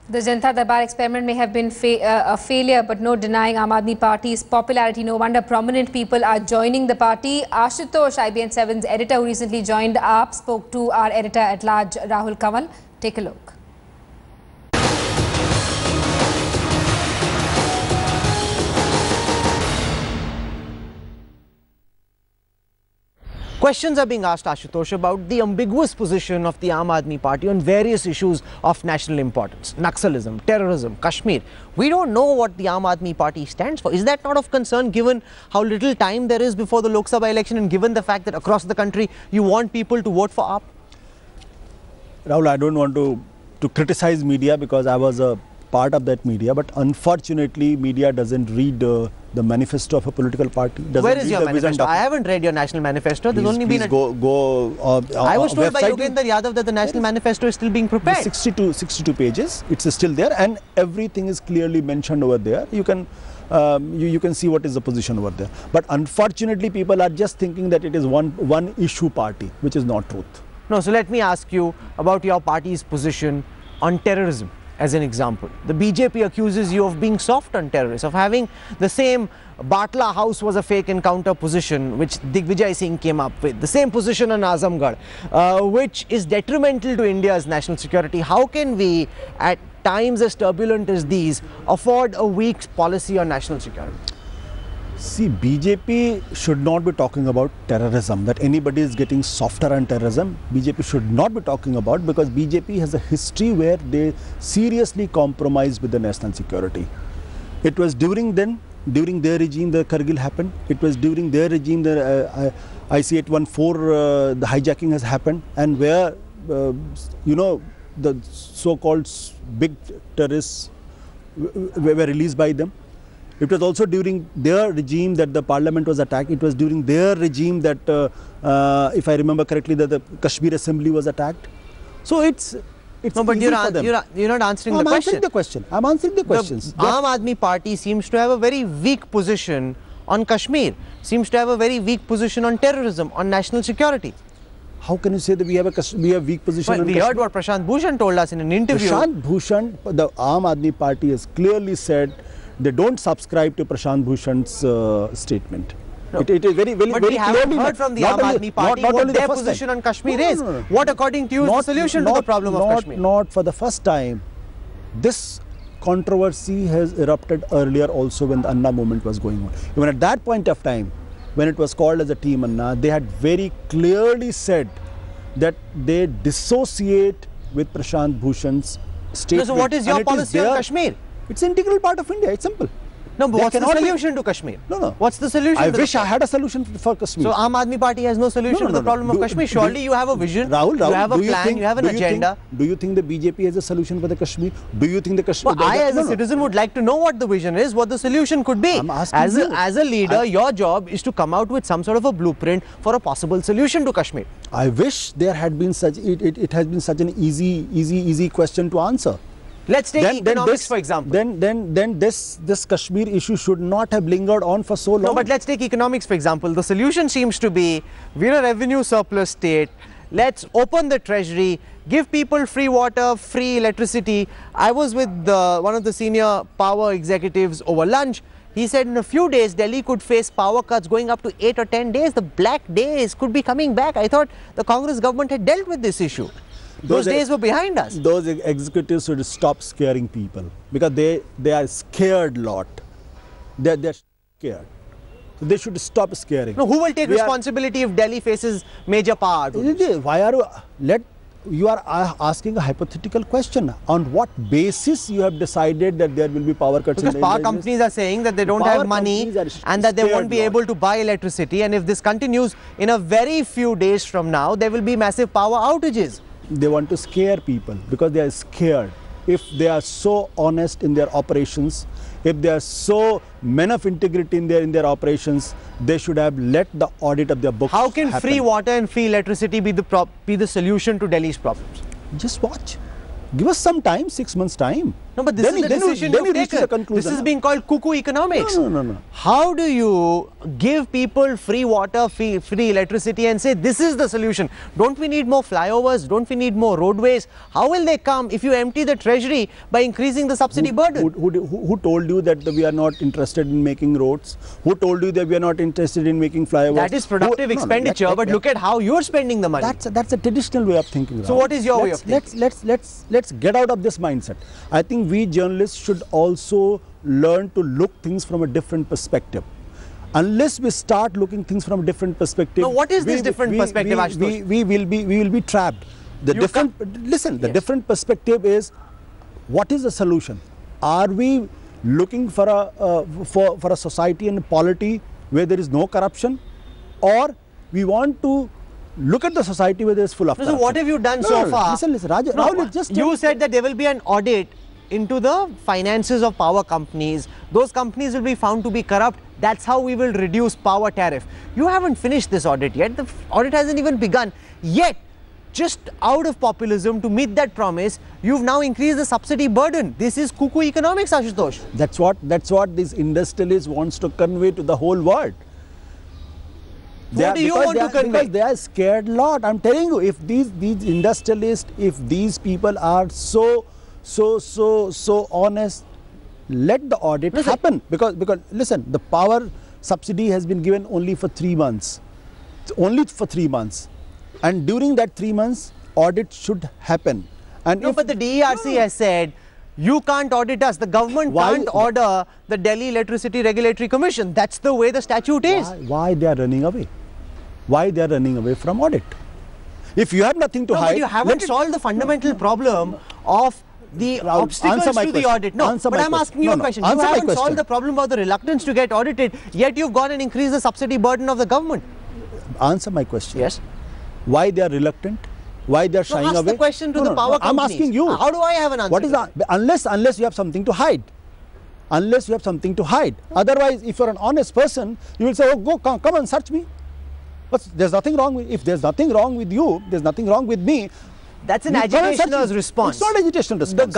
The Janata Darbar experiment may have been a failure, but no denying Aam Aadmi Party's popularity. No wonder prominent people are joining the party. Ashutosh, IBN7's editor who recently joined AAP, spoke to our editor-at-large Rahul Kanwal. Take a look. Questions are being asked, Ashutosh, about the ambiguous position of the Aam Aadmi Party on various issues of national importance. Naxalism, terrorism, Kashmir. We don't know what the Aam Aadmi Party stands for. Is that not of concern given how little time there is before the Lok Sabha election and given the fact that across the country you want people to vote for AAP? Rahul, I don't want to criticize media because I was a part of that media, but unfortunately media doesn't read the manifesto of a political party. Where is your manifesto? I haven't read your national manifesto. There's only been I was told by Yogendra Yadav that the national manifesto is still being prepared. 62 pages. It's still there and everything is clearly mentioned over there. You can you can see what is the position over there. But unfortunately people are just thinking that it is one issue party, which is not truth. No, so let me ask you about your party's position on terrorism. As an example, the BJP accuses you of being soft on terrorists, of having the same Batla house was a fake encounter position which Digvijay Singh came up with, the same position on Azamgarh, which is detrimental to India's national security. How can we, at times as turbulent as these, afford a weak policy on national security? See, BJP should not be talking about terrorism, that anybody is getting softer on terrorism. BJP should not be talking about, because BJP has a history where they seriously compromised with the national security. It was during their regime the Kargil happened. It was during their regime the IC-814 the hijacking has happened, and where you know, the so-called big terrorists were released by them. It was also during their regime that the parliament was attacked. It was during their regime that, if I remember correctly, that the Kashmir assembly was attacked. So it's no, but you're not answering the question. I'm answering the question. I'm answering the questions. The Aam Aadmi Party seems to have a very weak position on Kashmir, seems to have a very weak position on terrorism, on national security. How can you say that we have weak position on Kashmir? We heard what Prashant Bhushan told us in an interview. Prashant Bhushan, the Aam Aadmi Party has clearly said they don't subscribe to Prashant Bhushan's statement. No. It is very but we haven't heard from the Aam Aadmi Party what their position on Kashmir is. What, according to you, is the solution to the problem of Kashmir? Not for the first time. This controversy has erupted earlier also when the Anna movement was going on. Even at that point of time, when it was called as a Team Anna, they had very clearly said that they dissociate with Prashant Bhushan's statement. No, so what is your policy on Kashmir? It's an integral part of India. It's simple. No, but what's the solution to Kashmir? No. What's the solution? I wish I had a solution for Kashmir. So Aam Aadmi Party has no solution to the problem of Kashmir. Surely you have a vision, Rahul, you have a plan, you have an agenda. Do you think the BJP has a solution for the Kashmir? Do you think the Kashmir... Well, I as a citizen would like to know what the vision is, what the solution could be. As a leader, your job is to come out with some sort of a blueprint for a possible solution to Kashmir. I wish there had been such... It has been such an easy question to answer. Let's take economics, for example. Then this Kashmir issue should not have lingered on for so long. No, but let's take economics, for example. The solution seems to be, we're a revenue surplus state. Let's open the treasury, give people free water, free electricity. I was with one of the senior power executives over lunch. He said in a few days, Delhi could face power cuts going up to 8 or 10 days. The black days could be coming back. I thought the Congress government had dealt with this issue. Those days were behind us. Those executives should stop scaring people, because they are scared lot. They're scared. So they should stop scaring. No, who will take responsibility if Delhi faces major power? Why are you are asking a hypothetical question? On what basis you have decided that there will be power cuts? Because power companies are saying that they don't have money and that they won't be able to buy electricity, and if this continues, in a very few days from now, there will be massive power outages. They want to scare people because they are scared. If they are so honest in their operations, if they are so men of integrity in their operations, they should have let the audit of their books How can happen. Free water and free electricity be the solution to Delhi's problems? Just watch. Give us some time, 6 months time. No, but this is the decision you've taken. This is being called cuckoo economics. No. How do you give people free water, free electricity and say this is the solution? Don't we need more flyovers? Don't we need more roadways? How will they come if you empty the treasury by increasing the subsidy burden? Who told you that we are not interested in making roads? Who told you that we are not interested in making flyovers? That is productive expenditure, but look at how you're spending the money. That's a traditional way of thinking. So what is your way of thinking? Let's get out of this mindset. I think we journalists should also learn to look things from a different perspective. Unless we start looking things from a different perspective. Now, what is this different perspective, Ashutosh? We will be trapped. The different perspective is, what is the solution? Are we looking for a society and a polity where there is no corruption, or we want to look at the society where there is full of corruption? So what have you done so far? Listen, Rahul, you said that there will be an audit into the finances of power companies. Those companies will be found to be corrupt. That's how we will reduce power tariff. You haven't finished this audit yet. The audit hasn't even begun. Yet, just out of populism, to meet that promise, you've now increased the subsidy burden. This is cuckoo economics, Ashutosh. That's what this industrialist wants to convey to the whole world. What do you want to convey? Because they are scared lot. I'm telling you, if these industrialists, if these people are so honest, let the audit happen. Because listen, the power subsidy has been given only for 3 months. Only for 3 months. And during that 3 months, audit should happen. And no, but the DERC has said, you can't audit us. The government can't order the Delhi Electricity Regulatory Commission. That's the way the statute is. Why they are running away? Why they are running away from audit? If you have nothing to hide... But you haven't solved the fundamental problem of the obstacles to the audit. No, but I'm asking you a question. You haven't solved the problem of the reluctance to get audited, yet you've gone and increased the subsidy burden of the government. Answer my question. Yes. Why they are reluctant? Why they are shying away? Ask the question to the power companies. I'm asking you. How do I have an answer? What is that? Unless you have something to hide. Unless you have something to hide. Otherwise, if you're an honest person, you will say, oh, come and search me. But there's nothing wrong with, if there's nothing wrong with you, there's nothing wrong with me. That's an agitationer's response. It's not agitational response.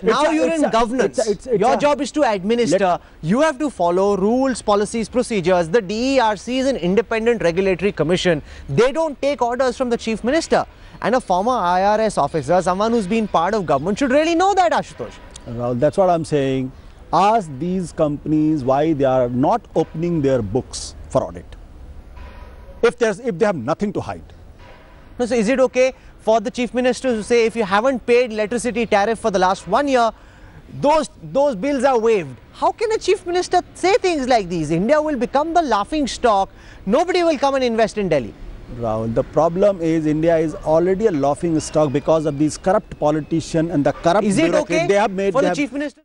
Now you're in governance. Your job is to administer. You have to follow rules, policies, procedures. The DERC is an independent regulatory commission. They don't take orders from the Chief Minister. And a former IRS officer, someone who's been part of government, should really know that, Ashutosh. Well, that's what I'm saying. Ask these companies why they are not opening their books for audit. If they have nothing to hide. No, so is it okay for the Chief Minister to say, if you haven't paid electricity tariff for the last 1 year, those bills are waived? How can a Chief Minister say things like these? India will become the laughing stock. Nobody will come and invest in Delhi. Rahul, the problem is India is already a laughing stock because of these corrupt politicians and the corrupt bureaucrats they have made. For the Chief Minister?